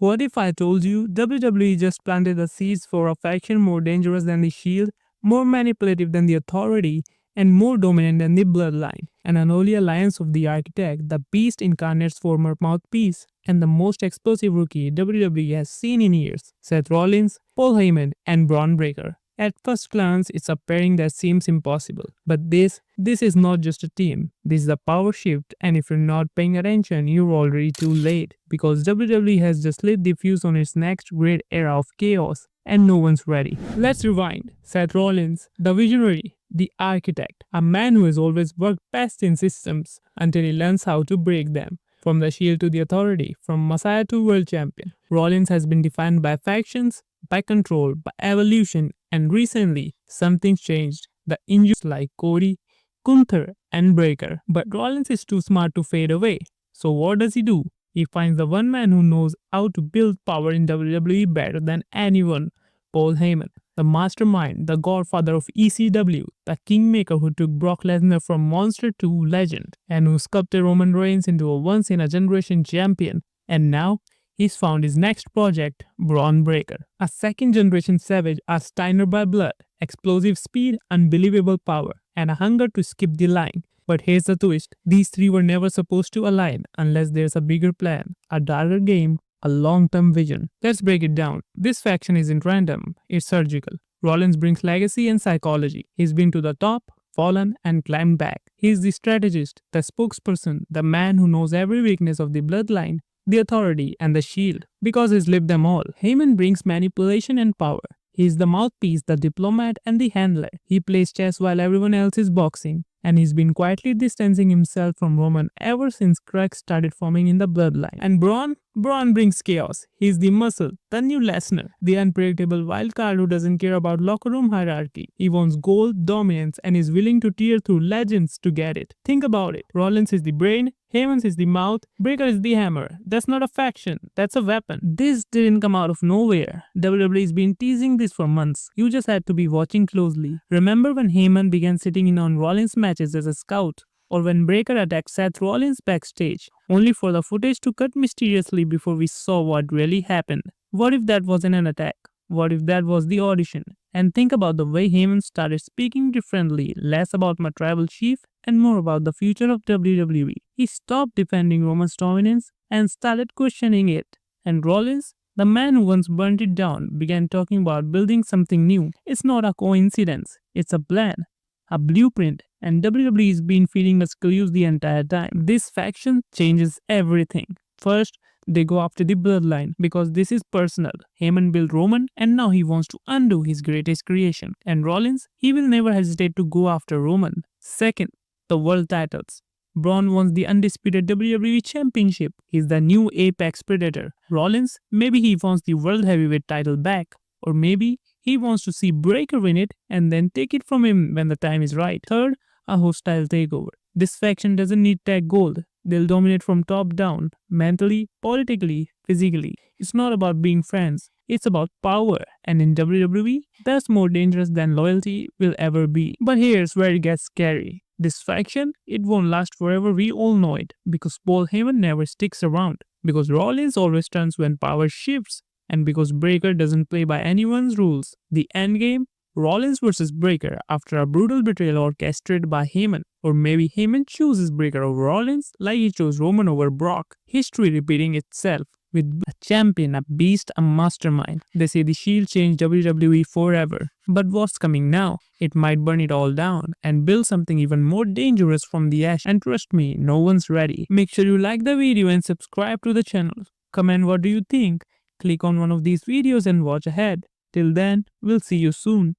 What if I told you WWE just planted the seeds for a faction more dangerous than the Shield, more manipulative than the Authority, and more dominant than the Bloodline? An unholy alliance of the Architect, the Beast incarnate's former mouthpiece, and the most explosive rookie WWE has seen in years, Seth Rollins, Paul Heyman, and Bron Breakker. At first glance, it's a pairing that seems impossible. But this is not just a team. This is a power shift, and if you're not paying attention, you're already too late. Because WWE has just lit the fuse on its next great era of chaos, and no one's ready. Let's rewind. Seth Rollins, the visionary, the architect, a man who has always worked best in systems until he learns how to break them. From the Shield to the Authority, from Messiah to World Champion, Rollins has been defined by factions, by control, by evolution, and recently, something's changed. The injuries like Cody, Gunther, and Breakker. But Rollins is too smart to fade away. So what does he do? He finds the one man who knows how to build power in WWE better than anyone, Paul Heyman. The mastermind, the godfather of ECW, the kingmaker who took Brock Lesnar from monster to legend, and who sculpted Roman Reigns into a once-in-a-generation champion. And now, he's found his next project, Bron Breakker. A second-generation savage, a Steiner by blood, explosive speed, unbelievable power, and a hunger to skip the line. But here's the twist, these three were never supposed to align unless there's a bigger plan, a darker game, a long-term vision. Let's break it down. This faction isn't random, it's surgical. Rollins brings legacy and psychology. He's been to the top, fallen, and climbed back. He's the strategist, the spokesperson, the man who knows every weakness of the bloodline, the Authority, and the Shield, because he's lived them all. Heyman brings manipulation and power. He's the mouthpiece, the diplomat, and the handler. He plays chess while everyone else is boxing. And he's been quietly distancing himself from Roman ever since cracks started forming in the bloodline. And Bron brings chaos. He's the muscle, the new Lesnar, the unpredictable wild card who doesn't care about locker room hierarchy. He wants gold, dominance, and is willing to tear through legends to get it. Think about it. Rollins is the brain, Heyman is the mouth, Breakker is the hammer. That's not a faction, that's a weapon. This didn't come out of nowhere. WWE's been teasing this for months. You just had to be watching closely. Remember when Heyman began sitting in on Rollins' matches as a scout? Or when Breakker attacked Seth Rollins backstage, only for the footage to cut mysteriously before we saw what really happened? What if that wasn't an attack? What if that was the audition? And think about the way Heyman started speaking differently, less about my tribal chief and more about the future of WWE. He stopped defending Roman's dominance and started questioning it. And Rollins, the man who once burnt it down, began talking about building something new. It's not a coincidence, it's a plan, a blueprint, and WWE's been feeding us clues the entire time. This faction changes everything. First, they go after the bloodline because this is personal. Heyman built Roman and now he wants to undo his greatest creation. And Rollins, he will never hesitate to go after Roman. Second, the world titles. Bron wants the undisputed WWE Championship. He's the new apex predator. Rollins, maybe he wants the World Heavyweight title back. Or maybe he wants to see Breakker win it and then take it from him when the time is right. Third, a hostile takeover. This faction doesn't need tag gold. They'll dominate from top down, mentally, politically, physically. It's not about being friends. It's about power. And in WWE, that's more dangerous than loyalty will ever be. But here's where it gets scary. This faction, it won't last forever, we all know it. Because Paul Heyman never sticks around. Because Rollins always turns when power shifts. And because Breakker doesn't play by anyone's rules. The endgame? Rollins versus Breakker after a brutal betrayal orchestrated by Heyman. Or maybe Heyman chooses Breakker over Rollins like he chose Roman over Brock. History repeating itself. With a champion, a beast, a mastermind. They say the Shield changed WWE forever. But what's coming now? It might burn it all down and build something even more dangerous from the ash. And trust me, no one's ready. Make sure you like the video and subscribe to the channel. Comment what do you think? Click on one of these videos and watch ahead. Till then, we'll see you soon.